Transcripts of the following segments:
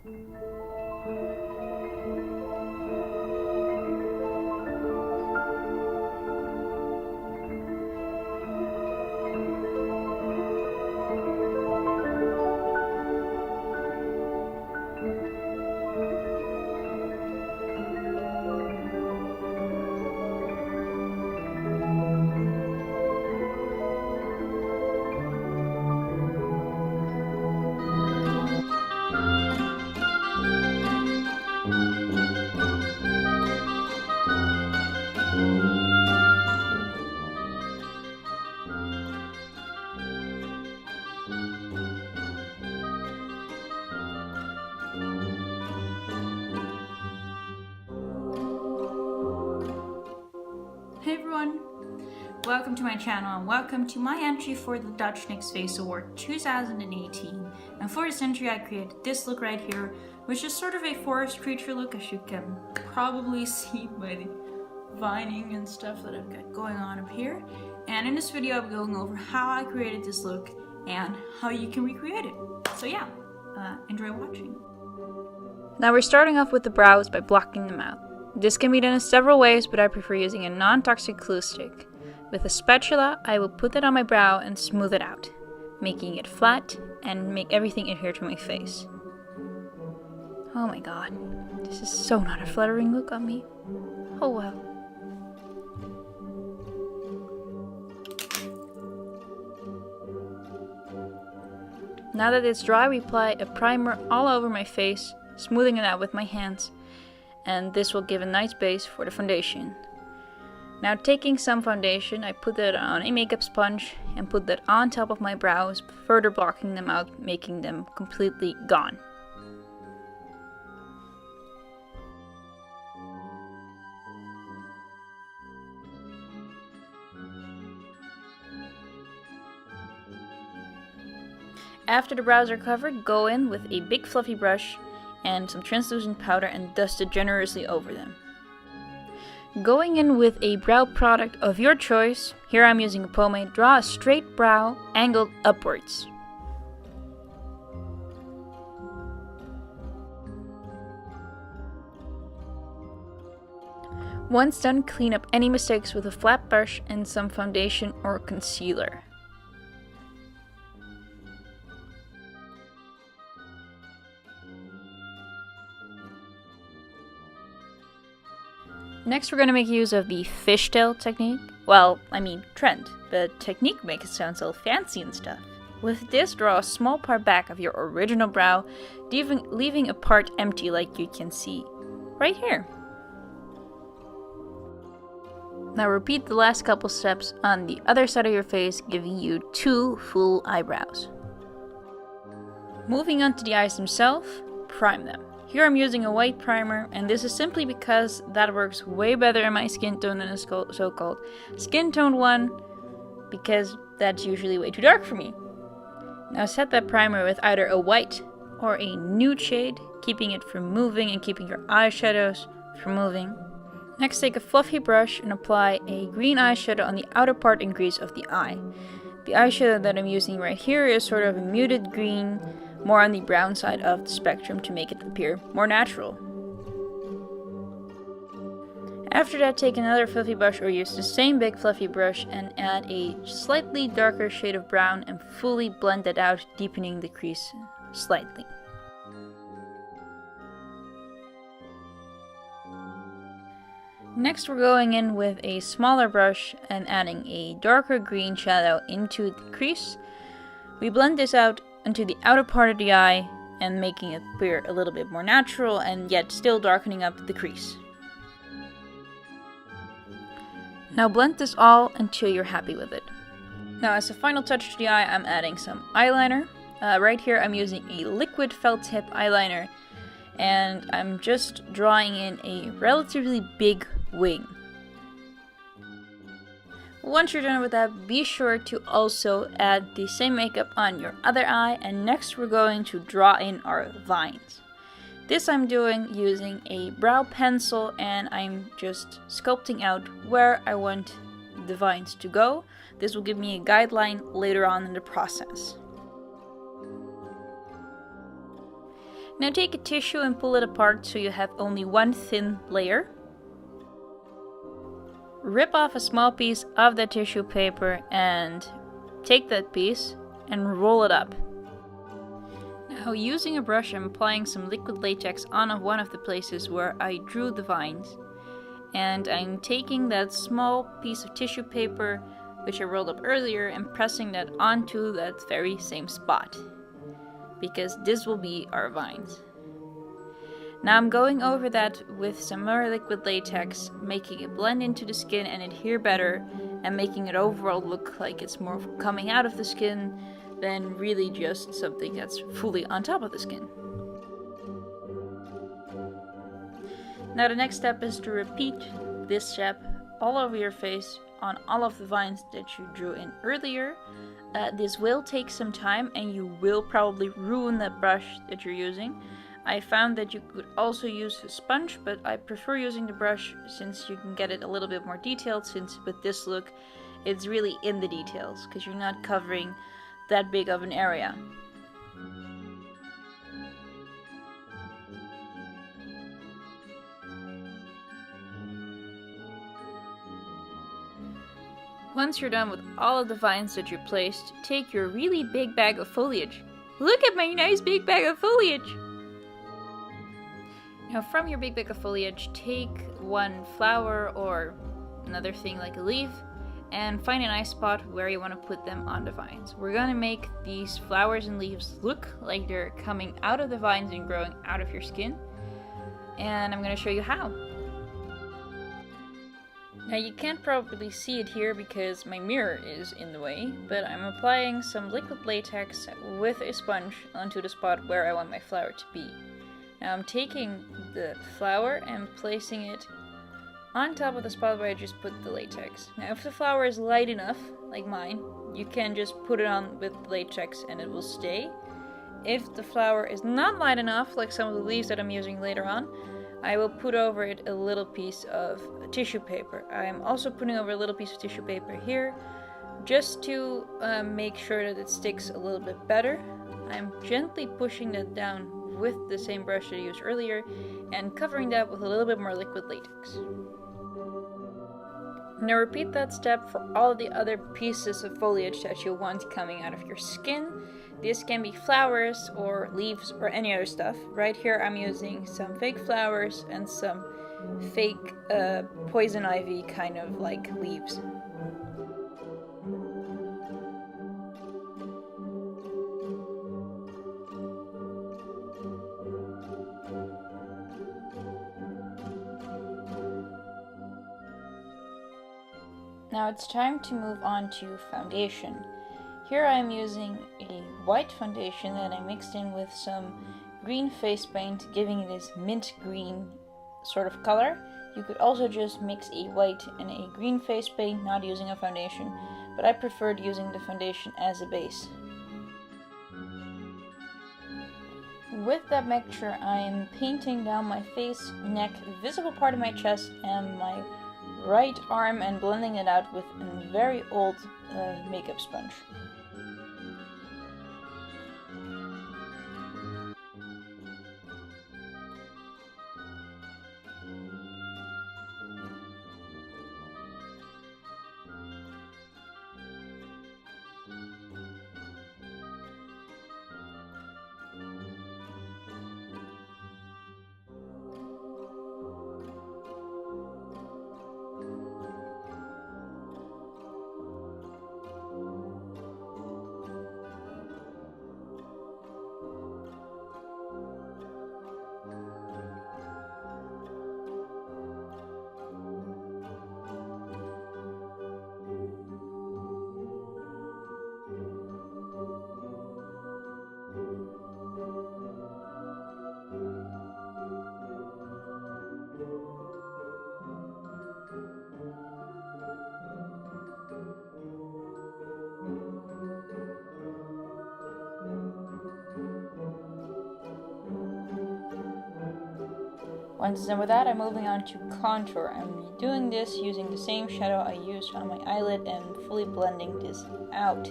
Hey everyone, welcome to my channel and welcome to my entry for the Dutch NYX FACE Award 2018. And for this entry I created this look right here, which is sort of a forest creature look, as you can probably see by the vining and stuff that I've got going on up here. And in this video I'm going over how I created this look and how you can recreate it. So yeah, enjoy watching. Now we're starting off with the brows by blocking them out. This can be done in several ways, but I prefer using a non-toxic glue stick. With a spatula, I will put it on my brow and smooth it out, making it flat and make everything adhere to my face. Oh my god, this is so not a flattering look on me. Oh well. Now that it's dry, we apply a primer all over my face, smoothing it out with my hands. And this will give a nice base for the foundation. Now taking some foundation, I put that on a makeup sponge and put that on top of my brows, further blocking them out, making them completely gone. After the brows are covered, go in with a big fluffy brush and some translucent powder and dust it generously over them. Going in with a brow product of your choice, here I'm using a pomade, draw a straight brow angled upwards. Once done, clean up any mistakes with a flat brush and some foundation or concealer. Next we're going to make use of the fishtail technique. Well, I mean trend. The technique makes it sound so fancy and stuff. With this, draw a small part back of your original brow, leaving a part empty like you can see right here. Now repeat the last couple steps on the other side of your face, giving you 2 full eyebrows. Moving on to the eyes themselves, prime them. Here I'm using a white primer, and this is simply because that works way better in my skin tone than a so-called skin tone one, because that's usually way too dark for me. Now set that primer with either a white or a nude shade, keeping it from moving and keeping your eyeshadows from moving. Next, take a fluffy brush and apply a green eyeshadow on the outer part and crease of the eye. The eyeshadow that I'm using right here is sort of a muted green, more on the brown side of the spectrum to make it appear more natural. After that, take another fluffy brush or use the same big fluffy brush and add a slightly darker shade of brown and fully blend it out, deepening the crease slightly. Next we're going in with a smaller brush and adding a darker green shadow into the crease. We blend this out into the outer part of the eye and making it appear a little bit more natural and yet still darkening up the crease. Now blend this all until you're happy with it. Now as a final touch to the eye, I'm adding some eyeliner. Right here I'm using a liquid felt tip eyeliner and I'm just drawing in a relatively big wing. Once you're done with that, be sure to also add the same makeup on your other eye, and next we're going to draw in our vines. This I'm doing using a brow pencil and I'm just sculpting out where I want the vines to go. This will give me a guideline later on in the process. Now take a tissue and pull it apart so you have only one thin layer. Rip off a small piece of the tissue paper and take that piece and roll it up. Now using a brush, I'm applying some liquid latex on one of the places where I drew the vines. And I'm taking that small piece of tissue paper, which I rolled up earlier, and pressing that onto that very same spot. Because this will be our vines. Now I'm going over that with some more liquid latex, making it blend into the skin and adhere better, and making it overall look like it's more coming out of the skin than really just something that's fully on top of the skin. Now the next step is to repeat this step all over your face on all of the vines that you drew in earlier. This will take some time and you will probably ruin that brush that you're using. I found that you could also use a sponge, but I prefer using the brush since you can get it a little bit more detailed, since with this look it's really in the details because you're not covering that big of an area. Once you're done with all of the vines that you placed, take your really big bag of foliage. Look at my nice big bag of foliage! Now from your big bag of foliage, take one flower or another thing like a leaf and find a nice spot where you want to put them on the vines. We're going to make these flowers and leaves look like they're coming out of the vines and growing out of your skin. And I'm going to show you how. Now you can't probably see it here because my mirror is in the way, but I'm applying some liquid latex with a sponge onto the spot where I want my flower to be. Now I'm taking the flower and placing it on top of the spot where I just put the latex. Now if the flower is light enough, like mine, you can just put it on with latex and it will stay. If the flower is not light enough, like some of the leaves that I'm using later on, I will put over it a little piece of tissue paper. I'm also putting over a little piece of tissue paper here, just to make sure that it sticks a little bit better. I'm gently pushing that down with the same brush that I used earlier and covering that with a little bit more liquid latex. Now repeat that step for all the other pieces of foliage that you want coming out of your skin. This can be flowers or leaves or any other stuff. Right here I'm using some fake flowers and some fake poison ivy kind of like leaves. Now it's time to move on to foundation. Here I am using a white foundation that I mixed in with some green face paint, giving it this mint green sort of color. You could also just mix a white and a green face paint, not using a foundation, but I preferred using the foundation as a base. With that mixture, I am painting down my face, neck, visible part of my chest, and my right arm and blending it out with a very old makeup sponge. Once done with that, I'm moving on to contour. I'm doing this using the same shadow I used on my eyelid and fully blending this out.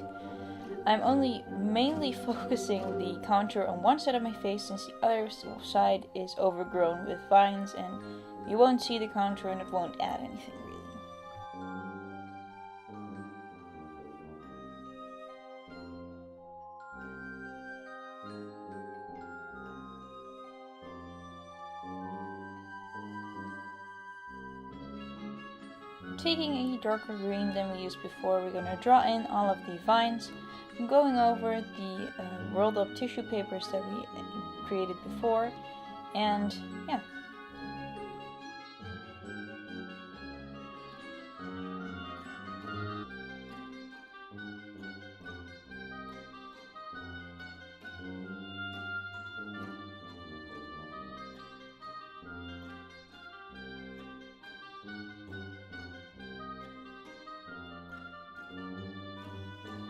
I'm only mainly focusing the contour on one side of my face, since the other side is overgrown with vines and you won't see the contour and it won't add anything really. Taking a darker green than we used before, we're going to draw in all of the vines. I'm going over the rolled up tissue papers that we created before, and yeah.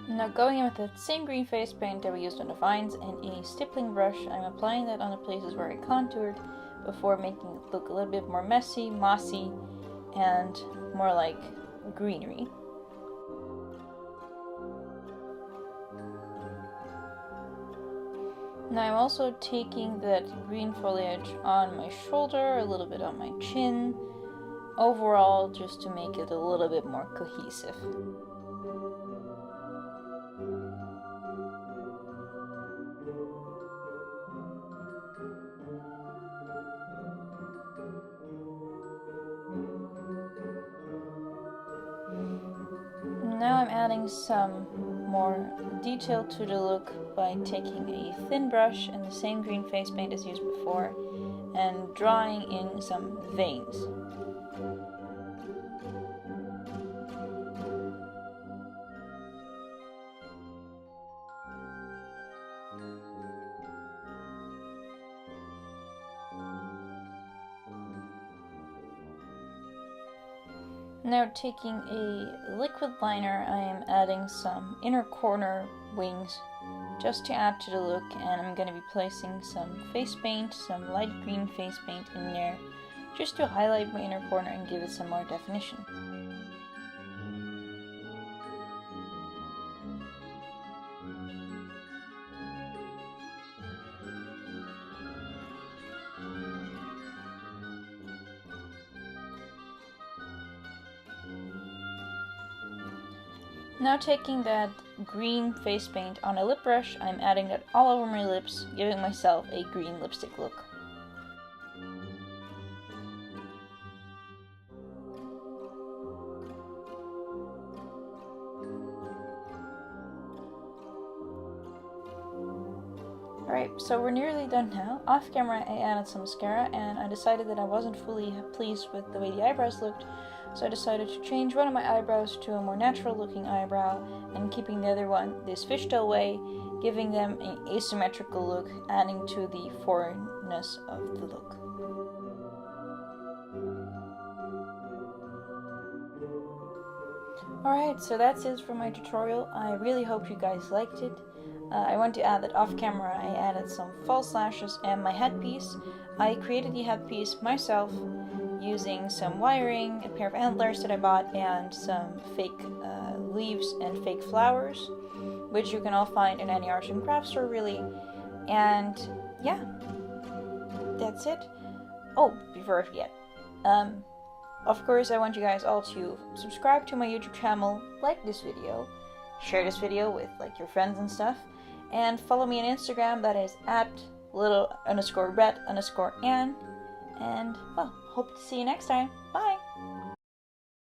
Now going in with that same green face paint that we used on the vines and a stippling brush, I'm applying that on the places where I contoured before making it look a little bit more messy, mossy, and more like greenery. Now I'm also taking that green foliage on my shoulder, a little bit on my chin, overall just to make it a little bit more cohesive. Now I'm adding some more detail to the look by taking a thin brush and the same green face paint as used before and drawing in some veins. Now taking a liquid liner, I am adding some inner corner wings just to add to the look, and I'm going to be placing some face paint, some light green face paint in there just to highlight my inner corner and give it some more definition. Now taking that green face paint on a lip brush, I'm adding that all over my lips, giving myself a green lipstick look. Alright, so we're nearly done now. Off camera I added some mascara and I decided that I wasn't fully pleased with the way the eyebrows looked, so I decided to change one of my eyebrows to a more natural looking eyebrow and keeping the other one this fishtail way, giving them an asymmetrical look, adding to the foreignness of the look. Alright, so that's it for my tutorial. I really hope you guys liked it. I want to add that off camera I added some false lashes and my headpiece. I created the headpiece myself using some wiring, a pair of antlers that I bought, and some fake leaves and fake flowers, which you can all find in any arts and crafts store really. And yeah, that's it. Oh, before I forget, of course I want you guys all to subscribe to my YouTube channel, like this video, share this video with like your friends and stuff, and follow me on Instagram, that is at @little_red_Ann. And well, hope to see you next time. Bye!